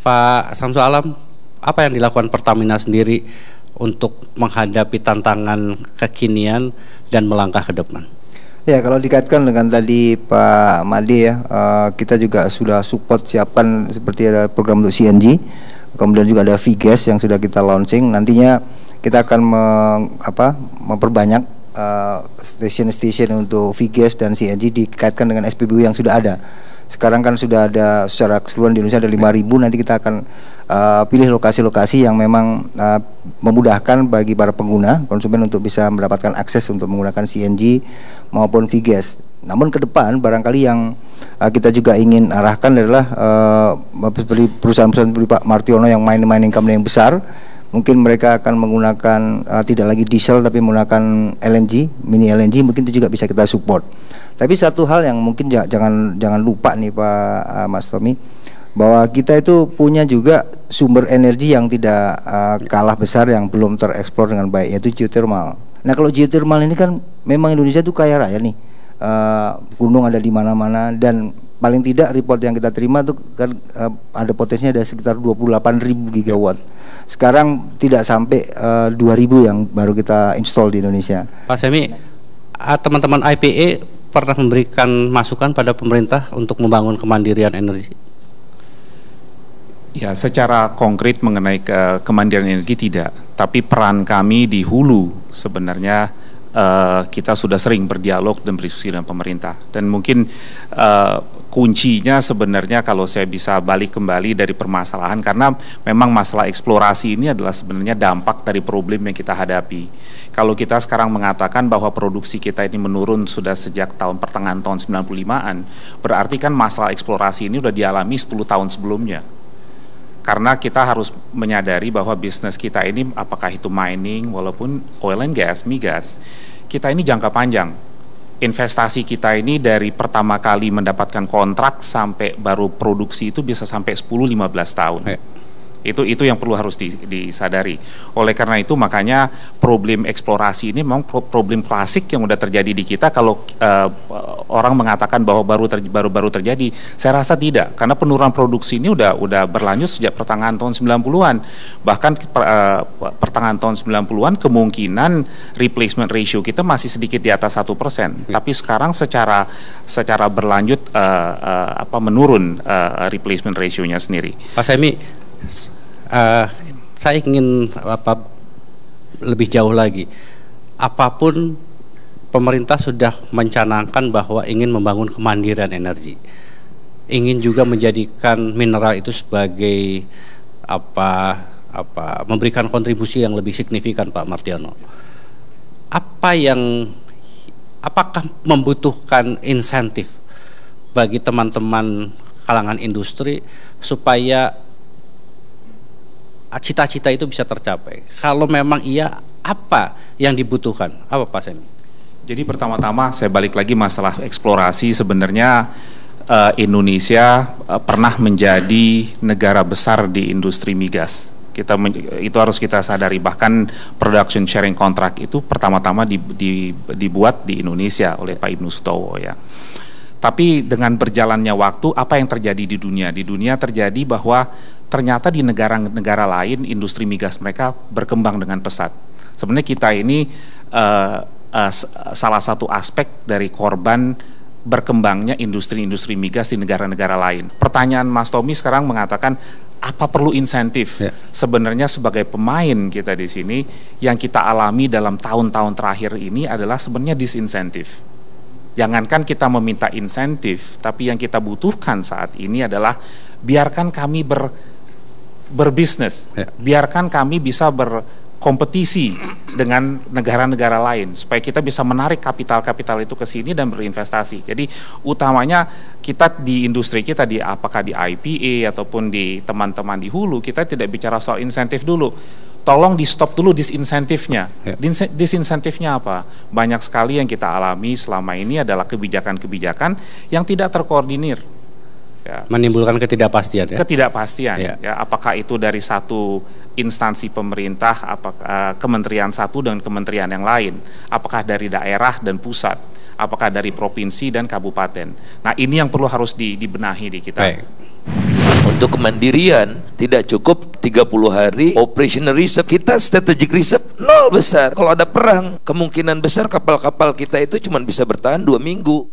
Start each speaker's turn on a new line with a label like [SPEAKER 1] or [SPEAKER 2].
[SPEAKER 1] Pak Samsul Alam, apa yang dilakukan Pertamina sendiri untuk menghadapi tantangan kekinian dan melangkah ke depan?
[SPEAKER 2] Ya, kalau dikaitkan dengan tadi Pak Made ya, kita juga sudah support siapkan seperti ada program untuk CNG, kemudian juga ada V-Gas yang sudah kita launching. Nantinya kita akan memperbanyak stasiun-stasiun untuk V-Gas dan CNG dikaitkan dengan SPBU yang sudah ada. Sekarang kan sudah ada secara keseluruhan di Indonesia ada 5.000. Nanti kita akan pilih lokasi-lokasi yang memang memudahkan bagi para pengguna konsumen untuk bisa mendapatkan akses untuk menggunakan CNG maupun V-Gas. Namun ke depan barangkali yang kita juga ingin arahkan adalah seperti perusahaan-perusahaan seperti Pak Martiono yang mining company yang besar. Mungkin mereka akan menggunakan tidak lagi diesel tapi menggunakan LNG, mini LNG, mungkin itu juga bisa kita support. Tapi satu hal yang mungkin jangan lupa nih Pak Mas Tommy, bahwa kita itu punya juga sumber energi yang tidak kalah besar yang belum tereksplor dengan baik, yaitu geothermal. Nah, kalau geothermal ini kan memang Indonesia itu kaya raya nih, gunung ada di mana-mana, dan paling tidak report yang kita terima tuh kan ada potensinya ada sekitar 28.000 gigawatt. Sekarang tidak sampai 2.000 yang baru kita install di Indonesia.
[SPEAKER 1] Pak Semi, teman-teman IPE pernah memberikan masukan pada pemerintah untuk membangun kemandirian energi?
[SPEAKER 3] Ya, secara konkret mengenai kemandirian energi tidak, tapi peran kami di hulu sebenarnya kita sudah sering berdialog dan berdiskusi dengan pemerintah, dan mungkin kuncinya sebenarnya kalau saya bisa balik kembali dari permasalahan, karena memang masalah eksplorasi ini adalah sebenarnya dampak dari problem yang kita hadapi. Kalau kita sekarang mengatakan bahwa produksi kita ini menurun sudah sejak pertengahan tahun 95-an, berarti kan masalah eksplorasi ini sudah dialami 10 tahun sebelumnya. Karena kita harus menyadari bahwa bisnis kita ini, apakah itu mining, walaupun oil and gas, migas, kita ini jangka panjang. Investasi kita ini dari pertama kali mendapatkan kontrak sampai baru produksi itu bisa sampai 10-15 tahun. Itu yang perlu harus disadari. Oleh karena itu makanya problem eksplorasi ini memang problem klasik yang sudah terjadi di kita. Kalau orang mengatakan bahwa baru terjadi, saya rasa tidak, karena penurunan produksi ini udah berlanjut sejak pertengahan tahun 90-an. Bahkan pertengahan tahun 90-an kemungkinan replacement ratio kita masih sedikit di atas 1%. Tapi sekarang secara berlanjut menurun replacement ratio-nya sendiri.
[SPEAKER 1] Pak Semi, saya ingin lebih jauh lagi. Apapun pemerintah sudah mencanangkan bahwa ingin membangun kemandirian energi, ingin juga menjadikan mineral itu sebagai memberikan kontribusi yang lebih signifikan, Pak Martiono. Apakah membutuhkan insentif bagi teman-teman kalangan industri supaya cita-cita itu bisa tercapai? Kalau memang iya, apa yang dibutuhkan? Apa Pak Semi?
[SPEAKER 3] Jadi pertama-tama saya balik lagi masalah eksplorasi. Sebenarnya Indonesia pernah menjadi negara besar di industri migas. Itu harus kita sadari. Bahkan production sharing contract itu pertama-tama dibuat di Indonesia oleh Pak Ibnu Sutowo ya. Tapi dengan berjalannya waktu, apa yang terjadi di dunia? Di dunia terjadi bahwa ternyata di negara-negara lain industri migas mereka berkembang dengan pesat. Sebenarnya kita ini salah satu aspek dari korban berkembangnya industri-industri migas di negara-negara lain. Pertanyaan Mas Tommy sekarang mengatakan, apa perlu insentif? Sebenarnya sebagai pemain kita di sini, yang kita alami dalam tahun-tahun terakhir ini adalah sebenarnya disinsentif. Jangankan kita meminta insentif, tapi yang kita butuhkan saat ini adalah biarkan kami berbisnis, biarkan kami bisa berkompetisi dengan negara-negara lain, supaya kita bisa menarik kapital-kapital itu ke sini dan berinvestasi. Jadi utamanya kita di industri kita, apakah di IPA ataupun di teman-teman di hulu, kita tidak bicara soal insentif dulu. Tolong di stop dulu disinsentifnya. Disinsentifnya apa? Banyak sekali yang kita alami selama ini adalah kebijakan-kebijakan yang tidak terkoordinir. Ya.
[SPEAKER 1] Menimbulkan ketidakpastian.
[SPEAKER 3] Ketidakpastian. Ya, apakah itu dari satu instansi pemerintah, apakah kementerian satu dengan kementerian yang lain, apakah dari daerah dan pusat, apakah dari provinsi dan kabupaten. Nah, ini yang perlu harus dibenahi di kita.
[SPEAKER 1] Baik.
[SPEAKER 4] Untuk kemandirian tidak cukup 30 hari operational reserve. Kita strategic reserve nol besar. Kalau ada perang, kemungkinan besar kapal-kapal kita itu cuma bisa bertahan 2 minggu.